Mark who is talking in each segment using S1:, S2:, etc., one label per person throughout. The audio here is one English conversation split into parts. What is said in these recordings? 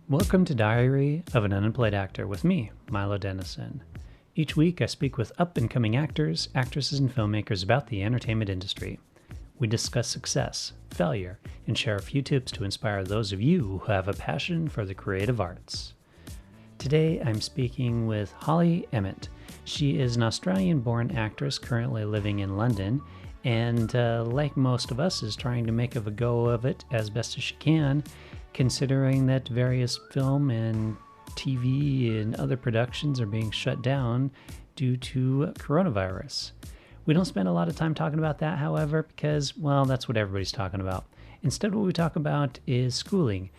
S1: Welcome to Diary of an Unemployed Actor with me, Milo Dennison. Each week I speak with up-and-coming actors, actresses, and filmmakers about the entertainment industry. We discuss success, failure, and share a few tips to inspire those of you who have a passion for the creative arts. Today I'm speaking with Holly Emmett. She is an Australian-born actress currently living in London, and like most of us, is trying to make a go of it as best as she can, considering that various film and TV and other productions are being shut down due to coronavirus. We don't spend a lot of time talking about that, however, because, well, that's what everybody's talking about. Instead, what we talk about is schooling,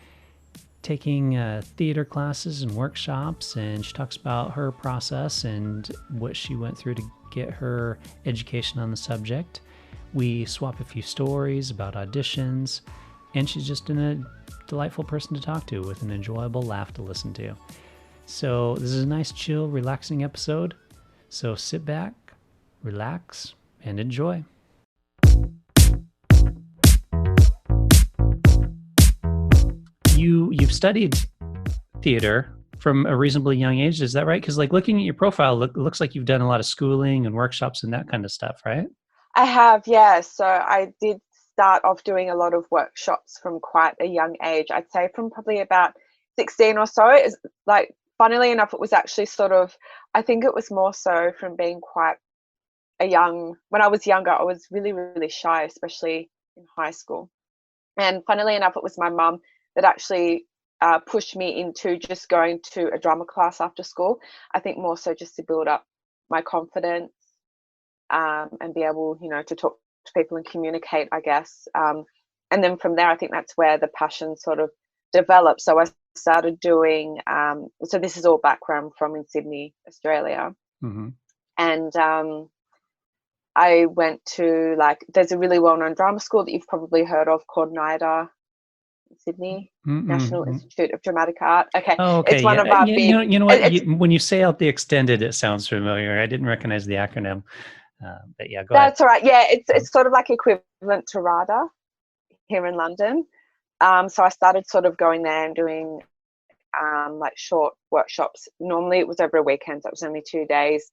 S1: taking theater classes and workshops, and she talks about her process and what she went through to get her education on the subject. We swap a few stories about auditions, and she's just a delightful person to talk to with an enjoyable laugh to listen to. So this is a nice, chill, relaxing episode. So sit back, relax, and enjoy. You've studied theater from a reasonably young age, is that right? Because like looking at your profile, looks like you've done a lot of schooling and workshops and that kind of stuff, right?
S2: I have, yeah. So I did start off doing a lot of workshops from quite a young age. I'd say from probably about 16 or so. Is like, funnily enough, it was actually sort of, I think it was more so from being quite when I was younger, I was really, really shy, especially in high school. And funnily enough, it was my mum that actually pushed me into just going to a drama class after school. I think more so just to build up my confidence, and be able, to talk to people and communicate, I guess. And then from there, I think that's where the passion sort of developed. So I started doing, so this is all back where I'm from in Sydney, Australia.
S1: Mm-hmm.
S2: And I went to, like, there's a really well-known drama school that you've probably heard of called NIDA in Sydney, National
S1: Mm-hmm.
S2: Institute of Dramatic Art. Okay,
S1: Oh, okay.
S2: it's one
S1: Yeah.
S2: of our
S1: Yeah.
S2: big,
S1: You know what?
S2: it's
S1: When you say out the extended, it sounds familiar. I didn't recognize the acronym. But yeah, go ahead.
S2: that's all right. Yeah, it's sort of like equivalent to RADA here in London. So I started sort of going there and doing like short workshops. Normally it was over a weekend, so it was only 2 days,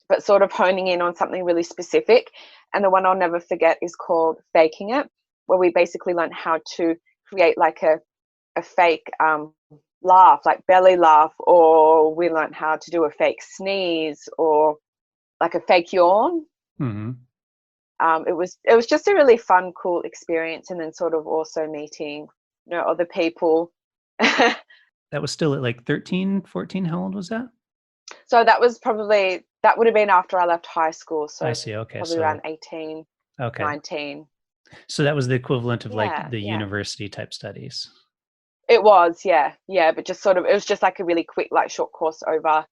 S2: but sort of honing in on something really specific. And the one I'll never forget is called Faking It, where we basically learned how to create like a fake laugh, like belly laugh, or we learned how to do a fake sneeze or like a fake yawn.
S1: Mm-hmm.
S2: It was just a really fun, cool experience, and then sort of also meeting, other people.
S1: That was still at like 13, 14. How old was that?
S2: So that would have been after I left high school,
S1: I
S2: so
S1: see. Okay.
S2: probably around 18,
S1: Okay.
S2: 19.
S1: So that was the equivalent of like
S2: Yeah,
S1: the
S2: yeah.
S1: university type studies.
S2: It was, yeah, yeah, but just sort of, it was just like a really quick, like short course over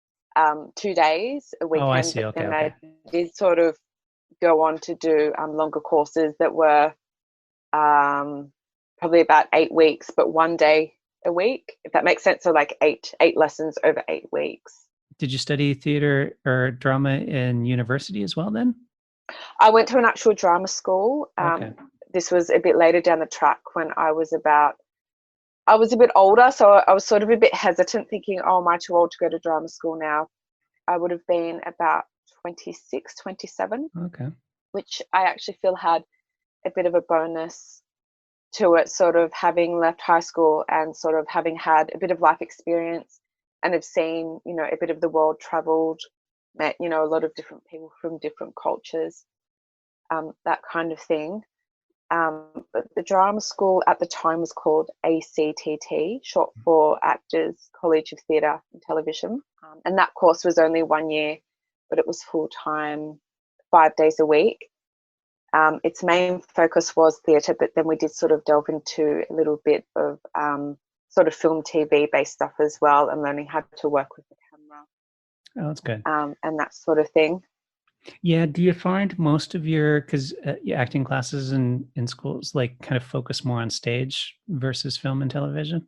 S2: 2 days, a
S1: Oh, I
S2: weekend.
S1: see.
S2: But
S1: Okay.
S2: then
S1: Okay.
S2: I did sort of go on to do longer courses that were um, probably about 8 weeks, but one day a week, if that makes sense. So like eight lessons over 8 weeks.
S1: Did you study theater or drama in university as well then?
S2: I went to an actual drama school.
S1: Okay.
S2: This was a bit later down the track when I was a bit older, so I was sort of a bit hesitant, thinking, oh, am I too old to go to drama school now? I would have been about 26, 27,
S1: Okay.
S2: which I actually feel had a bit of a bonus to it, sort of having left high school and sort of having had a bit of life experience and have seen, a bit of the world, traveled, met, a lot of different people from different cultures, that kind of thing. But the drama school at the time was called ACTT, short for Actors College of Theatre and Television. And that course was only 1 year, but it was full time, 5 days a week. Its main focus was theatre, but then we did sort of delve into a little bit of sort of film, TV based stuff as well, and learning how to work with the camera,
S1: Oh, that's good.
S2: and that sort of thing.
S1: Yeah. Do you find most of because your acting classes in schools like kind of focus more on stage versus film and television?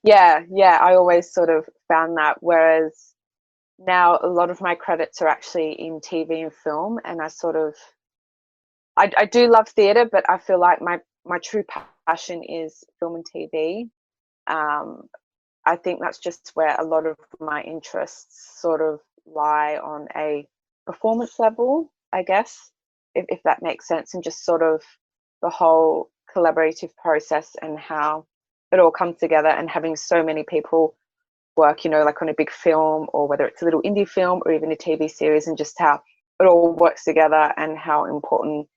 S2: Yeah, yeah, I always sort of found that. Whereas now a lot of my credits are actually in TV and film, and I do love theatre, but I feel like my true passion is film and TV. I think that's just where a lot of my interests sort of lie on a performance level, I guess, if that makes sense, and just sort of the whole collaborative process and how it all comes together, and having so many people work, like on a big film, or whether it's a little indie film or even a TV series, and just how it all works together and how important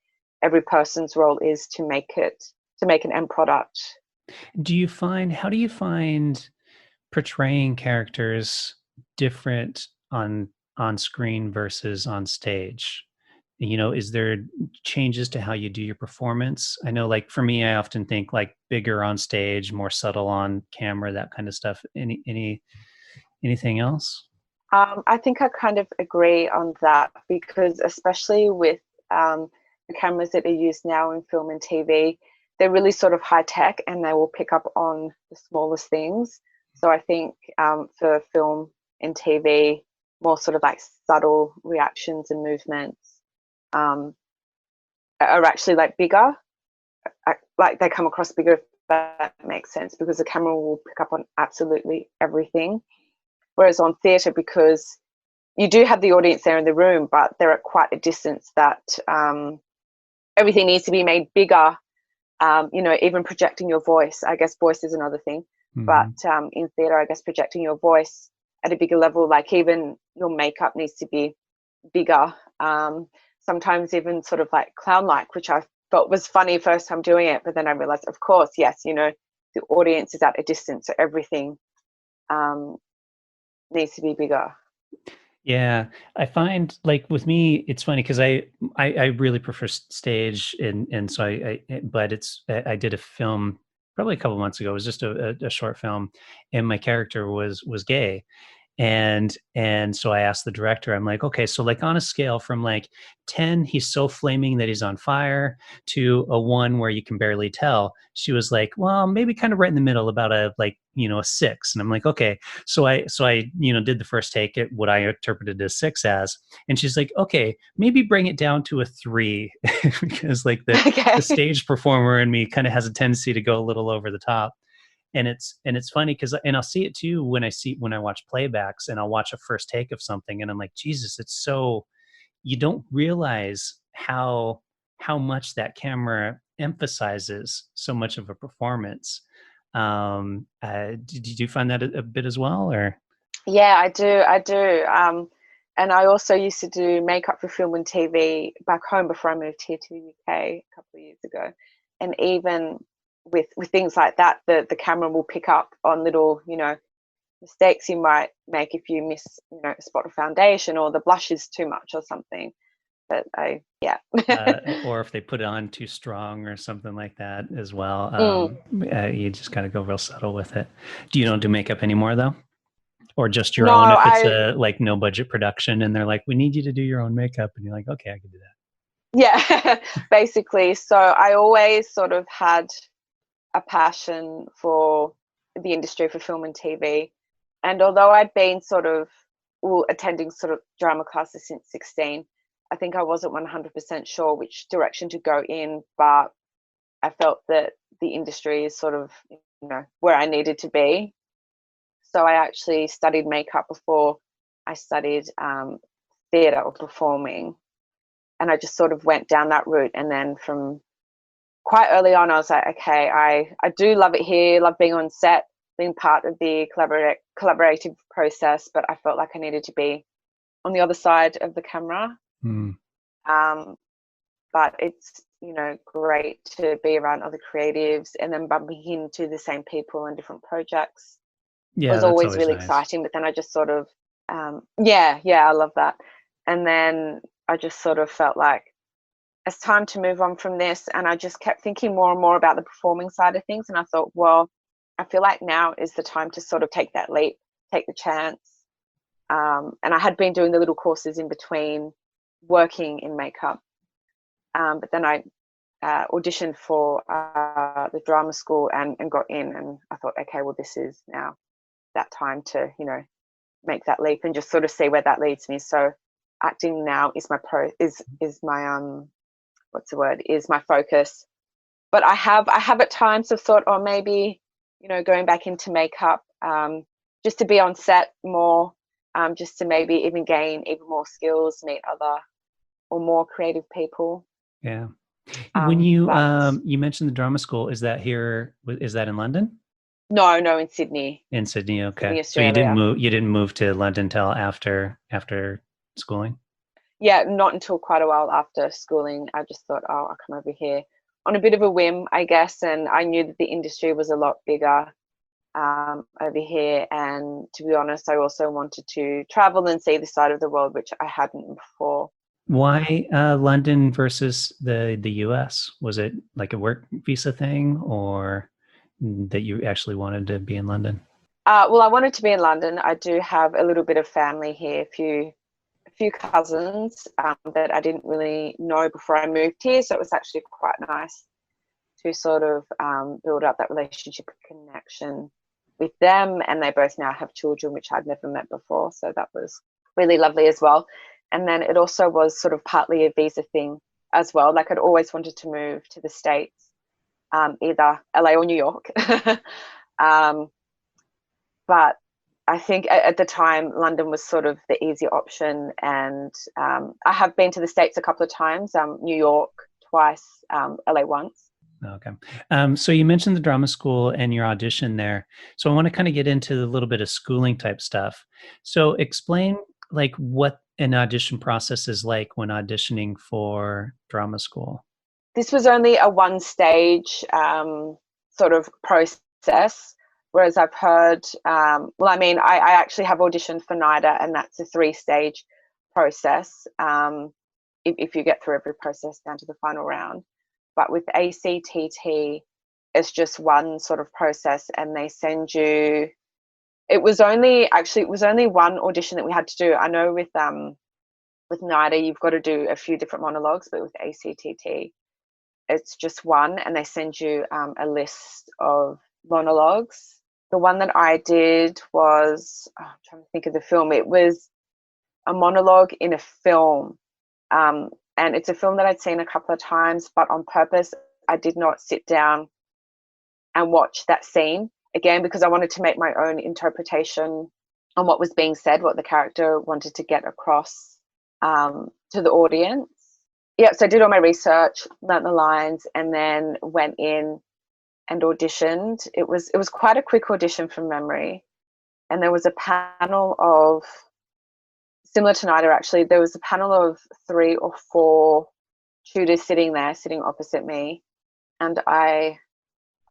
S2: every person's role is to make an end product.
S1: How do you find portraying characters different on screen versus on stage? Is there changes to how you do your performance? I know, like for me, I often think like bigger on stage, more subtle on camera, that kind of stuff. Anything else?
S2: I think I kind of agree on that, because especially with the cameras that are used now in film and TV, they're really sort of high tech, and they will pick up on the smallest things. So I think for film and TV, more sort of like subtle reactions and movements are actually like bigger, like they come across bigger, if that makes sense, because the camera will pick up on absolutely everything. Whereas on theatre, because you do have the audience there in the room, but they're at quite a distance, that everything needs to be made bigger. Even projecting your voice. I guess voice is another thing. Mm-hmm. But in theatre, I guess projecting your voice at a bigger level, like even your makeup needs to be bigger. Sometimes even sort of like clown-like, which I felt was funny first time doing it. But then I realised, of course, yes, the audience is at a distance, so everything needs to be bigger.
S1: Yeah, I find like with me, it's funny because I really prefer stage, and so I did a film probably a couple months ago. It was just a short film, and my character was gay. And so I asked the director, I'm like, okay, so like on a scale from like 10, he's so flaming that he's on fire, to a 1 where you can barely tell. She was like, well, maybe kind of right in the middle, about a 6. And I'm like, okay. So I did the first take at what I interpreted as 6 as, and she's like, okay, maybe bring it down to a 3 because like the stage performer in me kind of has a tendency to go a little over the top. And it's funny because, and I'll see it too when I watch playbacks, and I'll watch a first take of something, and I'm like, Jesus, it's so, you don't realize how much that camera emphasizes so much of a performance. Did you find that a bit as well, or?
S2: Yeah, I do. And I also used to do makeup for film and TV back home before I moved here to the UK a couple of years ago. And even with things like that, the camera will pick up on little, mistakes you might make if you miss, a spot of foundation, or the blush is too much or something. But
S1: or if they put it on too strong or something like that as well. You just kind of go real subtle with it. Do you don't do makeup anymore though? Or just your own if it's a like no budget production and they're like, we need you to do your own makeup, and you're like, okay, I can do that.
S2: Yeah, basically. So I always sort of had a passion for the industry, for film and TV. And although I'd been sort of attending sort of drama classes since 16, I think I wasn't 100% sure which direction to go in, but I felt that the industry is sort of, where I needed to be. So I actually studied makeup before I studied theatre or performing. And I just sort of went down that route. And then from quite early on, I was like, okay, I do love it here, love being on set, being part of the collaborative process, but I felt like I needed to be on the other side of the camera. But it's, great to be around other creatives and then bumping into the same people and different projects.
S1: Yeah,
S2: it was always really nice. Exciting, but then I just sort of, I love that. And then I just sort of felt like it's time to move on from this. And I just kept thinking more and more about the performing side of things. And I thought, well, I feel like now is the time to sort of take that leap, take the chance. And I had been doing the little courses in between working in makeup. But then I auditioned for the drama school and got in. And I thought, okay, well, this is now that time to, make that leap and just sort of see where that leads me. So acting now is my is my focus. But I have at times have thought, oh, maybe going back into makeup, just to be on set more, just to maybe even gain even more skills, meet other or more creative people.
S1: Yeah. When you
S2: But
S1: you mentioned the drama school, is that here? Is that in London?
S2: no, in Sydney,
S1: In Sydney, okay.
S2: Sydney,
S1: So you didn't
S2: Australia.
S1: move. You didn't move to London till after schooling.
S2: Yeah, not until quite a while after schooling. I just thought, oh, I'll come over here on a bit of a whim, I guess. And I knew that the industry was a lot bigger over here. And to be honest, I also wanted to travel and see the side of the world, which I hadn't before.
S1: Why London versus the US? Was it like a work visa thing, or that you actually wanted to be in London?
S2: Well, I wanted to be in London. I do have a little bit of family here, a few cousins that I didn't really know before I moved here. So it was actually quite nice to sort of build up that relationship and connection with them. And they both now have children, which I'd never met before. So that was really lovely as well. And then it also was sort of partly a visa thing as well. Like I'd always wanted to move to the States, either LA or New York. um, but I think at the time, London was sort of the easy option. And I have been to the States a couple of times, New York twice, LA once.
S1: Okay. So you mentioned the drama school and your audition there. So I want to kind of get into a little bit of schooling type stuff. So explain like what an audition process is like when auditioning for drama school.
S2: This was only a one stage sort of process, whereas I've heard, well, I mean, I actually have auditioned for NIDA, and that's a 3-stage process if you get through every process down to the final round. But with ACTT, it's just one sort of process, and they send you. It was only one audition that we had to do. I know with NIDA, you've got to do a few different monologues, but with ACTT, it's just one, and they send you a list of monologues. The one that I did was, I'm trying to think of the film. It was a monologue in a film. And it's a film that I'd seen a couple of times, but on purpose, I did not sit down and watch that scene again, because I wanted to make my own interpretation on what was being said, what the character wanted to get across to the audience. Yeah, so I did all my research, learnt the lines, and then went in and auditioned. It was quite a quick audition from memory. And there was a panel of, similar to NIDA actually, there was a panel of 3 or 4 tutors sitting opposite me. And I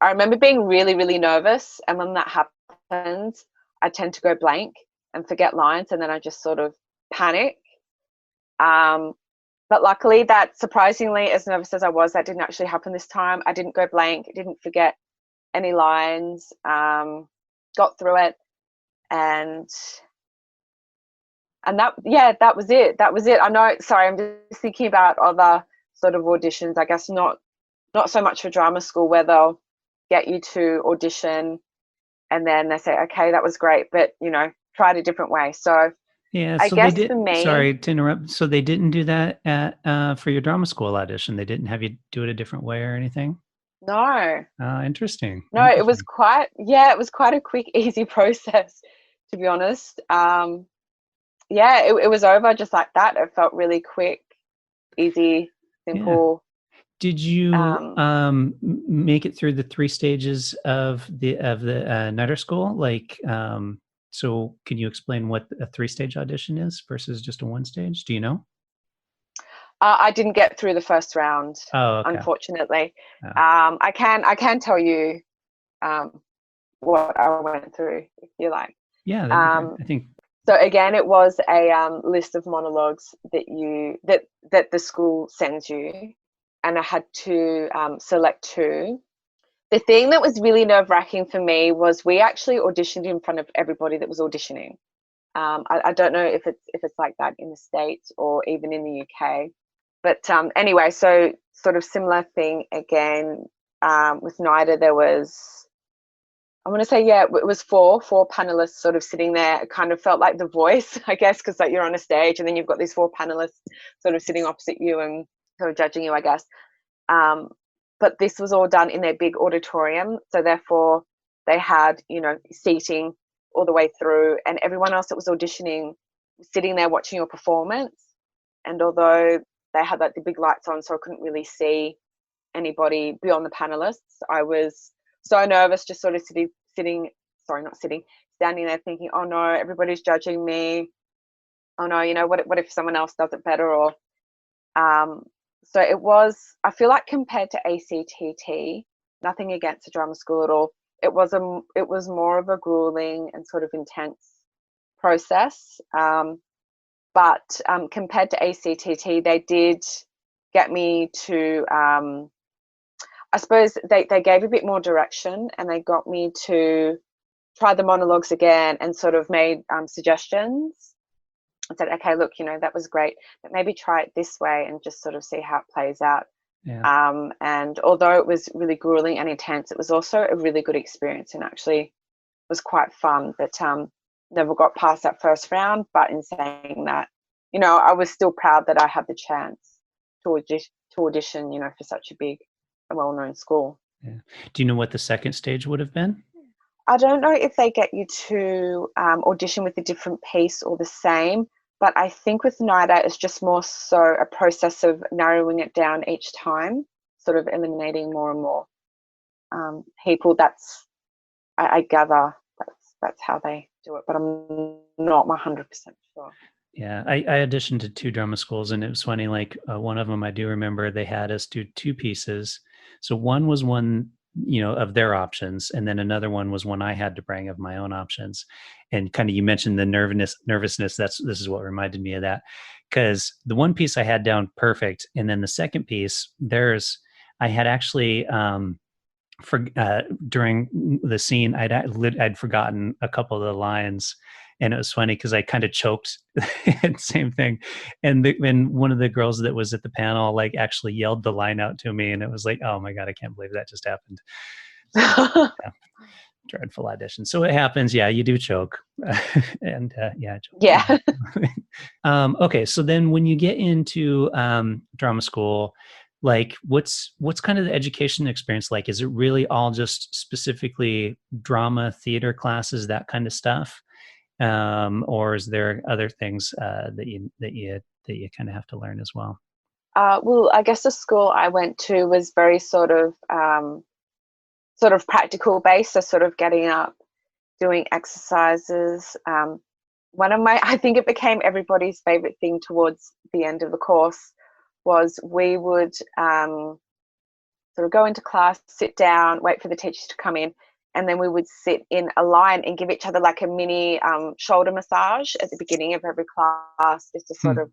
S2: remember being really, really nervous. And when that happens, I tend to go blank and forget lines, and then I just sort of panic. But luckily, that surprisingly, as nervous as I was, that didn't actually happen this time. I didn't go blank, didn't forget any lines, got through it, and that was it. That was it. I know. Sorry, I'm just thinking about other sort of auditions. I guess not so much for drama school, where they'll get you to audition, and then they say, "Okay, that was great, but try it a different way." So
S1: Yeah,
S2: I
S1: so they
S2: guess for
S1: did.
S2: me,
S1: Sorry to interrupt. So they didn't do that at for your drama school audition. They didn't have you do it a different way or anything.
S2: no,
S1: Interesting.
S2: no, it was
S1: Interesting.
S2: quite a quick, easy process, to be honest. Yeah, it was over just like that. It felt really quick, easy,
S1: Yeah.
S2: simple.
S1: Did you
S2: Um,
S1: make it through the 3 stages of the Nutter School? Like, so can you explain what a 3-stage audition is versus just a 1-stage? Do you know?
S2: I didn't get through the first round,
S1: Oh, okay.
S2: unfortunately.
S1: Oh.
S2: I can tell you what I went through if you like.
S1: Yeah, that'd be great.
S2: Um,
S1: I think.
S2: so again, it was a list of monologues that the school sends you, and I had to select 2. The thing that was really nerve-wracking for me was we actually auditioned in front of everybody that was auditioning. I don't know if it's like that in the States or even in the UK, but anyway, so sort of similar thing again with NIDA. There was, I want to say, yeah, it was four panelists sort of sitting there. It kind of felt like The Voice, I guess, because like you're on a stage and then you've got these 4 panelists sort of sitting opposite you and sort of judging you, I guess. But this was all done in their big auditorium, so therefore they had, you know, seating all the way through, and everyone else that was auditioning was sitting there watching your performance. And although they had like the big lights on, so I couldn't really see anybody beyond the panelists, I was so nervous, just sort of standing there thinking, oh no, everybody's judging me. Oh no, you know, what if someone else does it better? Or so it was, I feel like compared to ACTT, nothing against the drama school at all, it was more of a grueling and sort of intense process. But compared to ACTT, they did get me to, I suppose they gave a bit more direction, and they got me to try the monologues again and sort of made suggestions. I said, okay, look, you know, that was great, but maybe try it this way and just sort of see how it plays out.
S1: Yeah.
S2: And although it was really grueling and intense, it was also a really good experience, and actually was quite fun. But never got past that first round. But in saying that, you know, I was still proud that I had the chance to audition, you know, for such a big and well-known school.
S1: Yeah. Do you know what the second stage would have been?
S2: I don't know if they get you to audition with a different piece or the same, but I think with Night Out, it's just more so a process of narrowing it down each time, sort of eliminating more and more people. I gather that's how they do it, but I'm not 100% sure.
S1: Yeah, I auditioned to 2 drama schools, and it was funny, like one of them I do remember they had us do 2 pieces. So one was one, you know, of their options, and then another one was one I had to bring of my own options. And kind of, you mentioned the nervousness. This is what reminded me of that, because the one piece I had down perfect, and then the second piece, I had actually during the scene, I'd forgotten a couple of the lines, and it was funny because I kind of choked. Same thing, and one of the girls that was at the panel like actually yelled the line out to me, and it was like, oh my god, I can't believe that just happened. So, yeah, dreadful audition. So it happens. Yeah, you do choke, and yeah,
S2: yeah.
S1: Okay, so then when you get into drama school, like what's kind of the education experience like? Is it really all just specifically drama, theater classes, that kind of stuff, or is there other things that you kind of have to learn as well?
S2: Well, I guess the school I went to was very sort of practical based, so sort of getting up, doing exercises. I think it became everybody's favorite thing towards the end of the course was we would sort of go into class, sit down, wait for the teachers to come in, and then we would sit in a line and give each other like a mini shoulder massage at the beginning of every class, just to sort of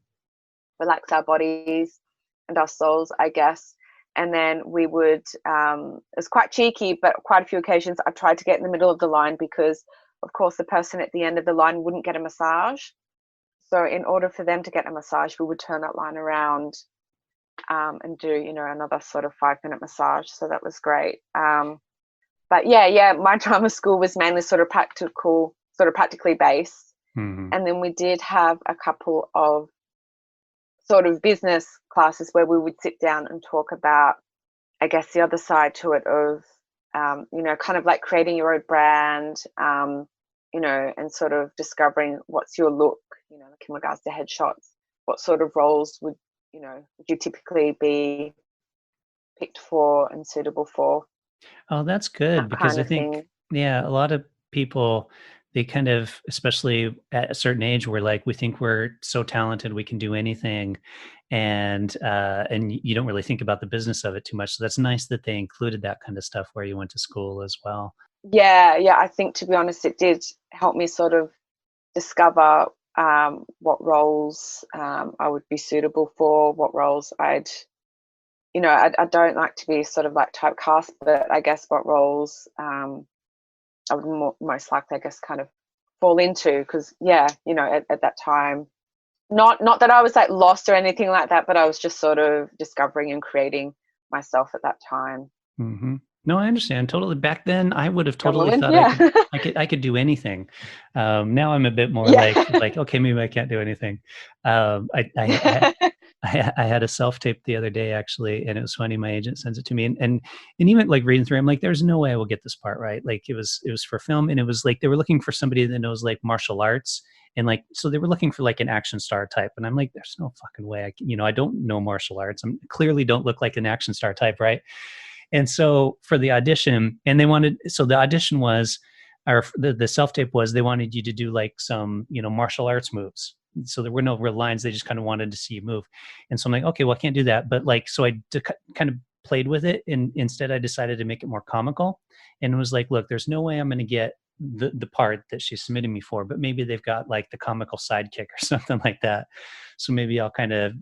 S2: relax our bodies and our souls, I guess. And then we would, it was quite cheeky, but quite a few occasions I tried to get in the middle of the line because, of course, the person at the end of the line wouldn't get a massage. So in order for them to get a massage, we would turn that line around and do, you know, another sort of 5-minute massage. So that was great. But yeah, my drama school was mainly sort of practically based.
S1: Mm-hmm.
S2: And then we did have a couple of sort of business classes where we would sit down and talk about, I guess, the other side to it of, you know, kind of like creating your own brand, you know, and sort of discovering what's your look, you know, like in regards to headshots, what sort of roles would you typically be picked for and suitable for.
S1: Oh, that's good, because I think, yeah, a lot of people, they kind of, especially at a certain age, where like we think we're so talented we can do anything, and you don't really think about the business of it too much. So that's nice that they included that kind of stuff where you went to school as well.
S2: Yeah, I think, to be honest, it did help me sort of discover what roles I would be suitable for, what roles I don't like to be sort of like typecast, but I guess what roles I would most likely, I guess, kind of fall into. Because at that time, not that I was like lost or anything like that, but I was just sort of discovering and creating myself at that time.
S1: Mm-hmm. No, I understand totally. Back then, I would have totally thought I could do anything. Now I'm a bit more like okay, maybe I can't do anything. I I had a self-tape the other day actually, and it was funny. My agent sends it to me, and even like reading through, I'm like, there's no way I will get this part right. Like it was for film, and it was like they were looking for somebody that knows like martial arts, and like so they were looking for like an action star type, and I'm like, there's no fucking way I don't know martial arts. I'm clearly don't look like an action star type, right? And so for the audition, and the audition was, or the self tape was, they wanted you to do like some, martial arts moves. So there were no real lines. They just kind of wanted to see you move. And so I'm like, okay, well, I can't do that. But like, so kind of played with it. And instead I decided to make it more comical and was like, look, there's no way I'm going to get the part that she's submitting me for, but maybe they've got like the comical sidekick or something like that. So maybe I'll kind of,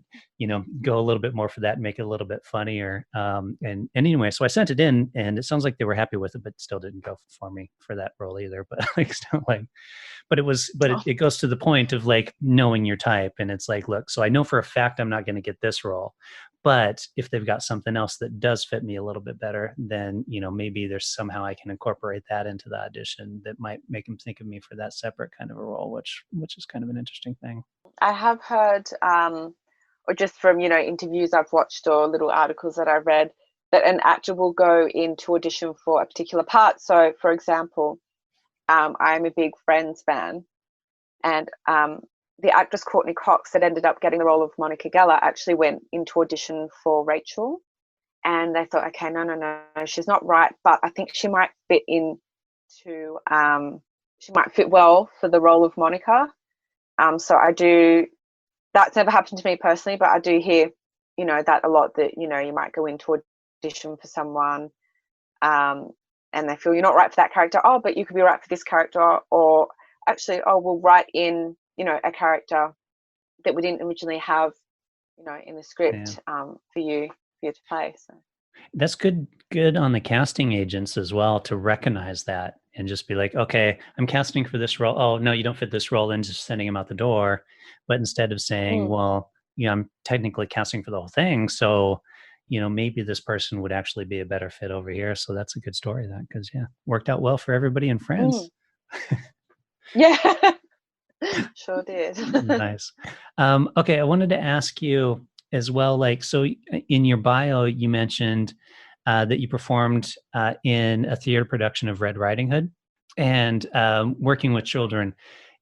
S1: go a little bit more for that and make it a little bit funnier. And anyway, so I sent it in, and it sounds like they were happy with it, but still didn't go for me for that role either. But like, still like, but it goes to the point of like knowing your type, and it's like, look, so I know for a fact I'm not going to get this role, but if they've got something else that does fit me a little bit better, then maybe there's somehow I can incorporate that into the audition that might make them think of me for that separate kind of a role, which is kind of an interesting thing.
S2: I have heard, or just from interviews I've watched or little articles that I've read, that an actor will go into audition for a particular part. So, for example, I'm a big Friends fan, and the actress Courtney Cox that ended up getting the role of Monica Geller actually went into audition for Rachel, and they thought, okay, no, she's not right, but I think she might fit into, she might fit well for the role of Monica. So I do. That's never happened to me personally, but I do hear, that a lot, that you might go into audition for someone, and they feel you're not right for that character. Oh, but you could be right for this character, or actually, oh, we'll write in, a character that we didn't originally have, in the script, for you to play. So
S1: that's good on the casting agents as well to recognize that and just be like, okay, I'm casting for this role. Oh no, you don't fit this role, and just sending them out the door. But instead of saying, well, I'm technically casting for the whole thing, so maybe this person would actually be a better fit over here. So that's a good story, that, because worked out well for everybody and Friends.
S2: Yeah. Sure did.
S1: Nice. Okay, I wanted to ask you as well, like, so in your bio, you mentioned that you performed in a theater production of Red Riding Hood and working with children.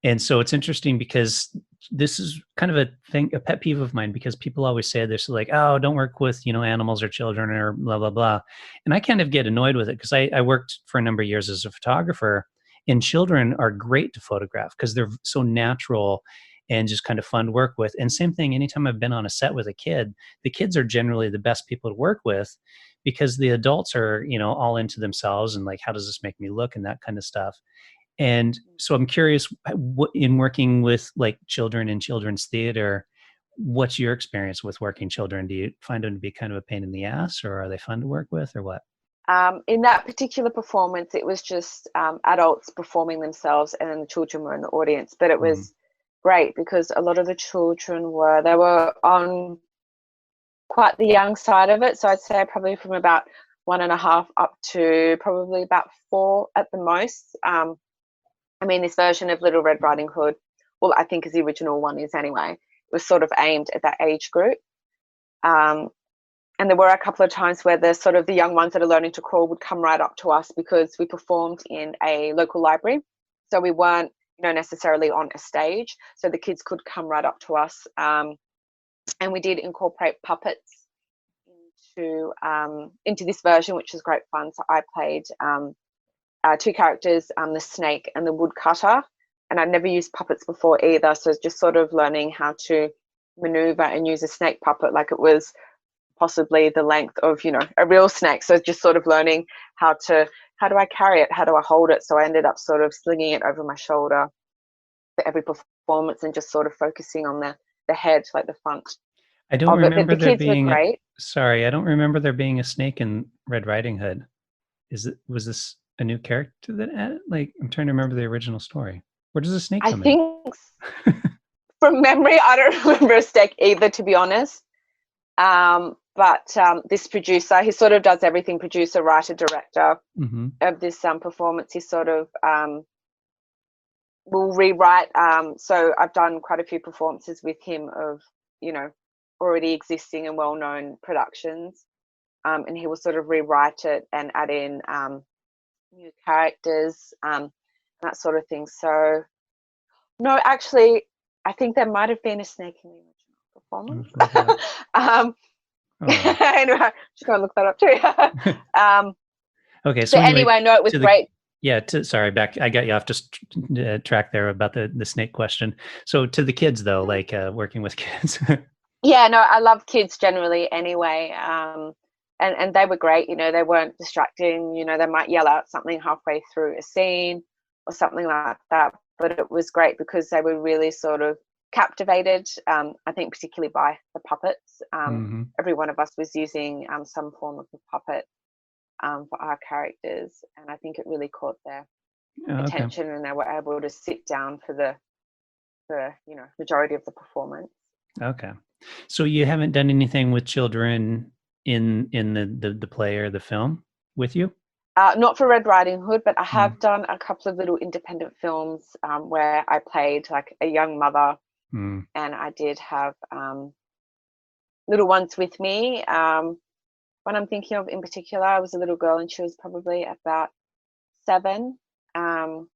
S1: And so it's interesting because this is kind of a pet peeve of mine, because people always say this, like, oh, don't work with, animals or children or blah, blah, blah. And I kind of get annoyed with it because I worked for a number of years as a photographer, and children are great to photograph because they're so natural and just kind of fun to work with. And same thing, anytime I've been on a set with a kid, the kids are generally the best people to work with because the adults are, all into themselves and like, how does this make me look and that kind of stuff. And so I'm curious, in working with like children in children's theater, what's your experience with working children? Do you find them to be kind of a pain in the ass, or are they fun to work with, or what?
S2: In that particular performance, it was just adults performing themselves, and then the children were in the audience. But it was great because a lot of the children they were on quite the young side of it. So I'd say probably from about 1.5 up to probably about 4 at the most. I mean, this version of Little Red Riding Hood, well, I think as the original one is anyway, it was sort of aimed at that age group. And there were a couple of times where the young ones that are learning to crawl would come right up to us because we performed in a local library. So we weren't, necessarily on a stage. So the kids could come right up to us. And we did incorporate puppets into this version, which was great fun. So I played 2 characters, the snake and the woodcutter. And I'd never used puppets before either. So just sort of learning how to maneuver and use a snake puppet like it was possibly the length of a real snake. So just sort of learning how do I carry it, how do I hold it. So I ended up sort of slinging it over my shoulder for every performance and just sort of focusing on the head, like the front.
S1: I don't remember there being
S2: great.
S1: Sorry, I don't remember there being a snake in Red Riding Hood. Was this a new character that added? Like, I'm trying to remember the original story. Where does the snake come in?
S2: I think from memory, I don't remember a snake either, to be honest. But this producer, he sort of does everything, producer, writer, director of this performance. He sort of will rewrite. So I've done quite a few performances with him of, already existing and well-known productions, and he will sort of rewrite it and add in new characters, that sort of thing. So no, actually, I think there might have been a snake in the original performance. Anyway, just gotta look that up too.
S1: Okay, so
S2: anyway, no, it was great.
S1: Yeah, sorry, back. I got you off just track there about the snake question. So to the kids though, like working with kids.
S2: Yeah, no, I love kids generally anyway. And they were great. You know, they weren't distracting. You know, they might yell out something halfway through a scene or something like that. But it was great because they were really sort of captivated. I think particularly by the puppets. Every one of us was using some form of a puppet for our characters, and I think it really caught their attention, and they were able to sit down for the majority of the performance.
S1: Okay, so you haven't done anything with children in the play or the film with you?
S2: Not for Red Riding Hood, but I have done a couple of little independent films where I played like a young mother, and I did have little ones with me. One I'm thinking of in particular, I was a little girl and she was probably about 7, and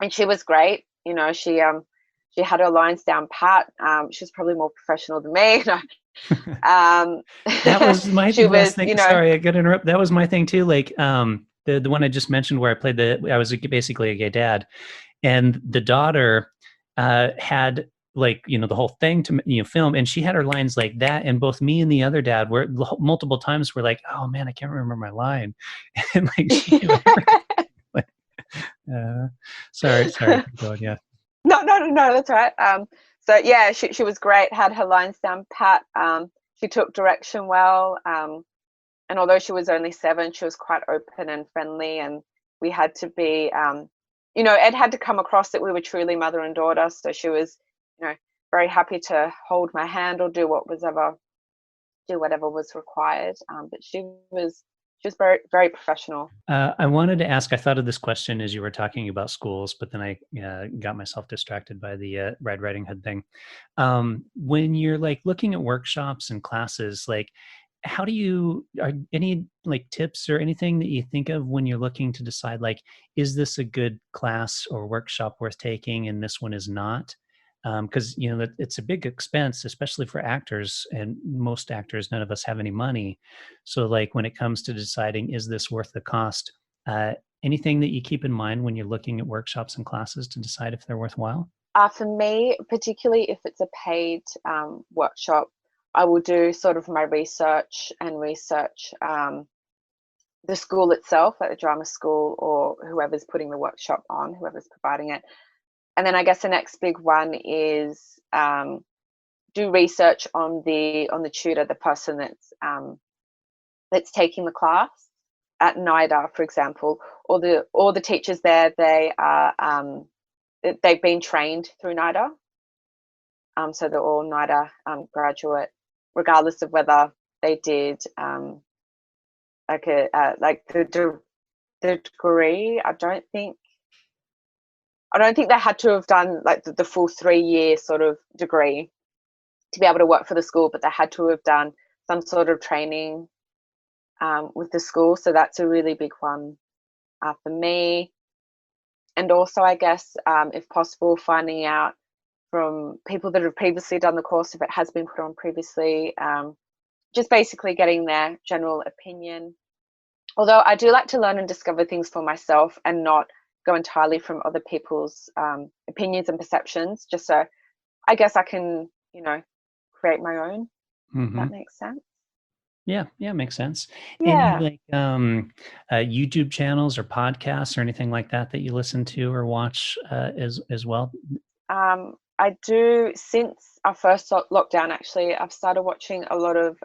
S2: she was great. You know, she had her lines down pat. She was probably more professional than me.
S1: That was my thing. You know, sorry, I got to interrupt. That was my thing too. Like the one I just mentioned where I played I was basically a gay dad, and the daughter had like, you know, the whole thing to, you know, film, and she had her lines like that, and both me and the other dad were multiple times were like, oh man, I can't remember my line. And like she sorry go on. Yeah,
S2: no, that's right. So yeah, she was great, had her lines down pat. She took direction well, and although she was only 7, she was quite open and friendly, and we had to be you know, it had to come across that we were truly mother and daughter. So she was, you know, very happy to hold my hand or do whatever was required. But she was very, very professional.
S1: I wanted to ask, I thought of this question as you were talking about schools, but then I got myself distracted by the Red Riding Hood thing. When you're like looking at workshops and classes, like how do you, are any like tips or anything that you think of when you're looking to decide, like, is this a good class or workshop worth taking and this one is not? Because you know it's a big expense, especially for actors, and most actors, none of us have any money. So like when it comes to deciding is this worth the cost, anything that you keep in mind when you're looking at workshops and classes to decide if they're worthwhile?
S2: For me, particularly if it's a paid workshop, I will do sort of my research the school itself, like the drama school, or whoever's putting the workshop on, whoever's providing it. And then I guess the next big one is do research on the tutor, the person that's taking the class. At NIDA, for example, all the teachers there, they are they've been trained through NIDA, so they're all NIDA graduate, regardless of whether they did like the degree. I don't think they had to have done like the full 3-year sort of degree to be able to work for the school, but they had to have done some sort of training with the school. So that's a really big one for me. And also, I guess, if possible, finding out from people that have previously done the course, if it has been put on previously, just basically getting their general opinion. Although I do like to learn and discover things for myself and not go entirely from other people's opinions and perceptions, just so I guess I can, you know, create my own. If that makes sense.
S1: Yeah, makes sense.
S2: Yeah.
S1: Any like YouTube channels or podcasts or anything like that that you listen to or watch as well?
S2: I do. Since our first lockdown, actually, I've started watching a lot of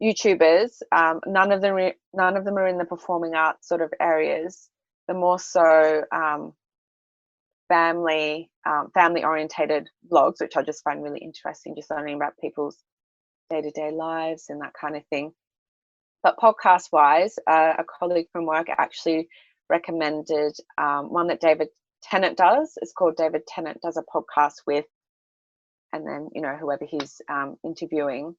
S2: YouTubers. None of them are in the performing arts sort of areas. They're more so family orientated vlogs, which I just find really interesting, just learning about people's day-to-day lives and that kind of thing. But podcast wise, a colleague from work actually recommended one that David Tennant does. It's called David Tennant Does a Podcast with and then, you know, whoever he's interviewing.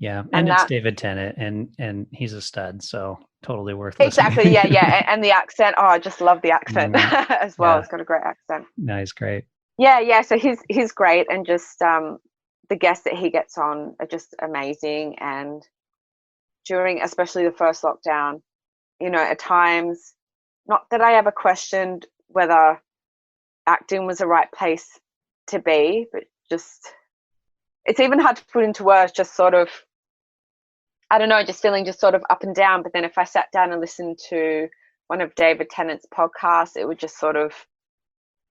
S1: Yeah, and it's David Tennant, and he's a stud, so totally worth listening.
S2: Exactly, yeah. And the accent, oh, I just love the accent as well. Yeah. It's got a great accent.
S1: No, he's great.
S2: Yeah, so he's great, and just the guests that he gets on are just amazing. And during especially the first lockdown, you know, at times, not that I ever questioned whether acting was the right place to be, but just, it's even hard to put into words, just sort of, I don't know, just feeling just sort of up and down. But then if I sat down and listened to one of David Tennant's podcasts, it would just sort of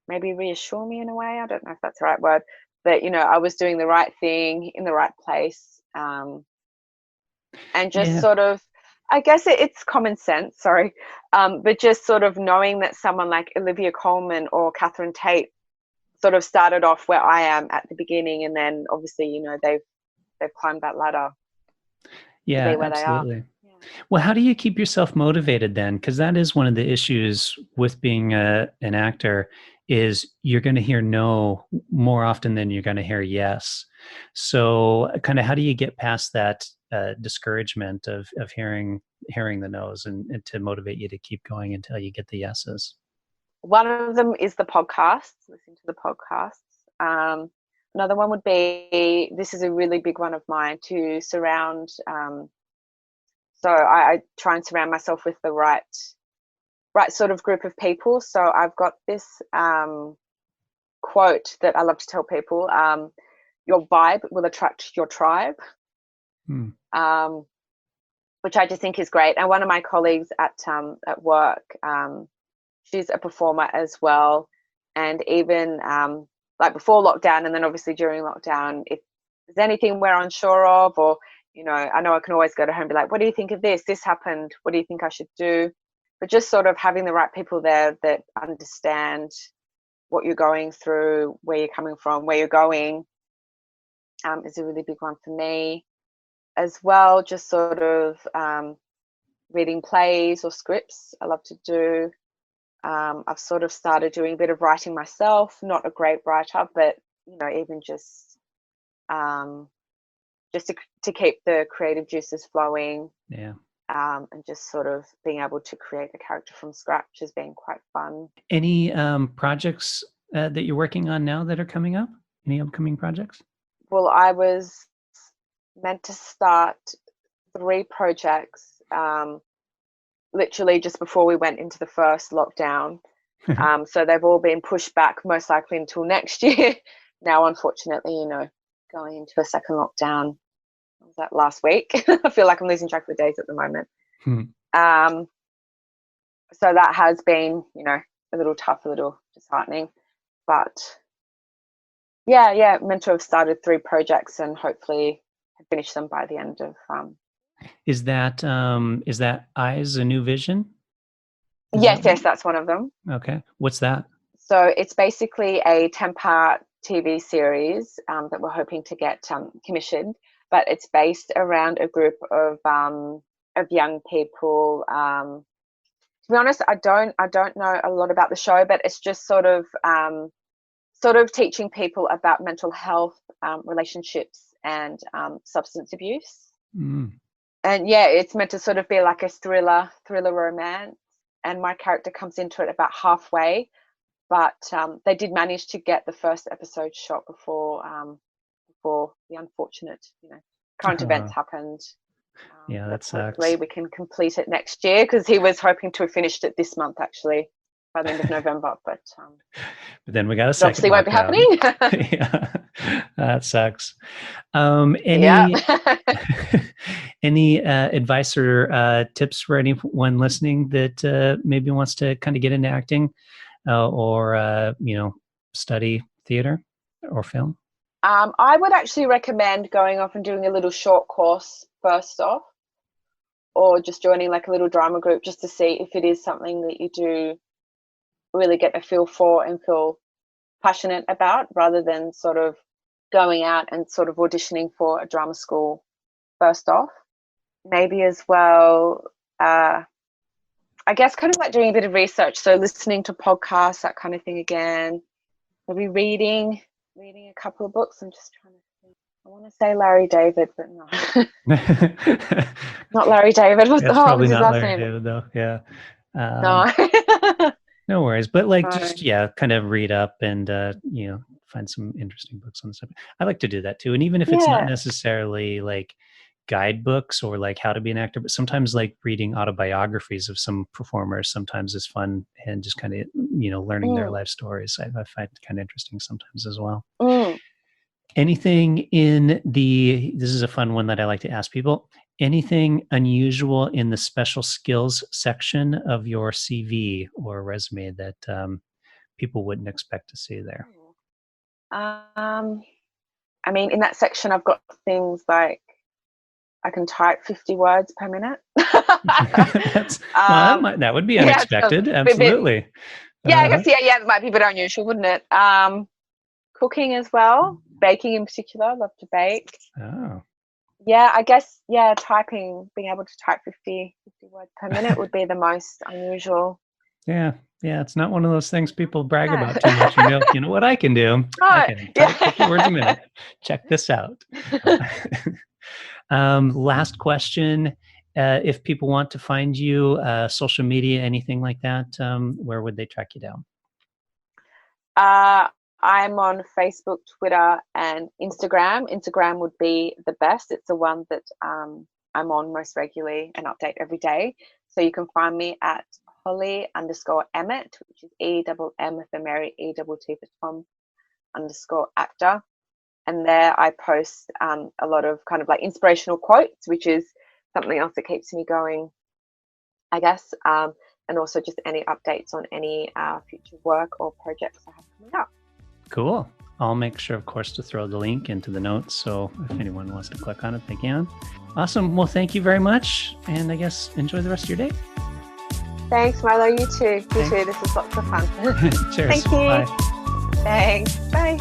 S2: maybe reassure me in a way. I don't know if that's the right word, that, you know, I was doing the right thing in the right place. And just sort of, I guess it's common sense, sorry, but just sort of knowing that someone like Olivia Colman or Catherine Tate sort of started off where I am at the beginning, and then obviously, you know, they've climbed that ladder.
S1: Yeah, absolutely. Yeah. Well, how do you keep yourself motivated then? Because that is one of the issues with being an actor, is you're going to hear no more often than you're going to hear yes. So kind of how do you get past that discouragement of hearing the no's and to motivate you to keep going until you get the yeses?
S2: One of them is the podcasts, listen to the podcasts. Another one would be, this is a really big one of mine, to surround, so I try and surround myself with the right sort of group of people. So I've got this quote that I love to tell people, your vibe will attract your tribe, which I just think is great. And one of my colleagues at work, she's a performer as well. And even like before lockdown, and then obviously during lockdown, if there's anything we're unsure of, or, you know I can always go to her and be like, what do you think of this? This happened. What do you think I should do? But just sort of having the right people there that understand what you're going through, where you're coming from, where you're going, is a really big one for me. As well, just sort of reading plays or scripts, I love to do. I've sort of started doing a bit of writing myself, not a great writer, but, you know, even just to keep the creative juices flowing.
S1: Yeah.
S2: And just sort of being able to create a character from scratch has been quite fun.
S1: Any projects that you're working on now that are coming up? Any upcoming projects?
S2: Well, I was meant to start 3 projects literally just before we went into the first lockdown. So they've all been pushed back, most likely until next year. Now, unfortunately, you know, going into a second lockdown. Was that last week? I feel like I'm losing track of the days at the moment. So that has been, you know, a little tough, a little disheartening. But yeah, meant to have started 3 projects and hopefully finish them by the end of
S1: Is that Eyes a New Vision?
S2: Yes, that's one of them.
S1: Okay. What's that?
S2: So it's basically a 10-part TV series that we're hoping to get commissioned, but it's based around a group of young people. To be honest, I don't know a lot about the show, but it's just sort of teaching people about mental health, relationships, and substance abuse. And yeah, it's meant to sort of be like a thriller romance. And my character comes into it about halfway, but they did manage to get the first episode shot before the unfortunate, you know, current events happened.
S1: Yeah, that sucks.
S2: Hopefully we can complete it next year, because he was hoping to have finished it this month, actually, by the end of November. But
S1: then we got a second.
S2: Obviously, won't be happening.
S1: Yeah, that sucks. Any advice or tips for anyone listening that maybe wants to kind of get into acting or you know, study theater or film?
S2: I would actually recommend going off and doing a little short course first off, or just joining like a little drama group, just to see if it is something that you do really get a feel for and feel passionate about, rather than sort of going out and sort of auditioning for a drama school first off. Maybe as well, I guess kind of like doing a bit of research, so listening to podcasts, that kind of thing again. Maybe reading reading a couple of books. I'm just trying to think. I want to say Larry David, but no. Not Larry David. What
S1: It's
S2: was
S1: probably
S2: his
S1: not
S2: last
S1: Larry
S2: name?
S1: David though. Yeah.
S2: No.
S1: No worries. But like,
S2: No.
S1: just, kind of read up and, find some interesting books on the subject. I like to do that too. And even if it's not
S2: Yeah.
S1: necessarily like guidebooks or like how to be an actor, but sometimes like reading autobiographies of some performers sometimes is fun, and just kind of, learning their life stories. I find kind of interesting sometimes as well.
S2: Mm.
S1: Anything this is a fun one that I like to ask people, anything unusual in the special skills section of your CV or resume that people wouldn't expect to see there?
S2: I mean, in that section, I've got things like I can type 50 words per minute.
S1: That would be unexpected. Absolutely.
S2: I guess, that might be a bit unusual, wouldn't it? Cooking as well, baking in particular. I love to bake.
S1: Oh.
S2: Yeah, I guess, typing, being able to type 50 words per minute would be the most unusual.
S1: Yeah, it's not one of those things people brag about too much. You know what I can do? I can type 50 words a minute. Check this out. Last question. If people want to find you, social media, anything like that, where would they track you down?
S2: I'm on Facebook, Twitter, and Instagram. Instagram would be the best. It's the one that I'm on most regularly and update every day. So you can find me at Holly_Emmett, which is EMM for Mary, ETT for Tom _actor. And there I post a lot of kind of like inspirational quotes, which is something else that keeps me going, I guess. And also just any updates on any future work or projects I have coming up.
S1: Cool. I'll make sure, of course, to throw the link into the notes. So if anyone wants to click on it, they can. Awesome. Well, thank you very much. And I guess enjoy the rest of your day.
S2: Thanks, Milo. You too. You too. This was lots of fun.
S1: Cheers.
S2: Thank you.
S1: Bye.
S2: Thanks. Bye.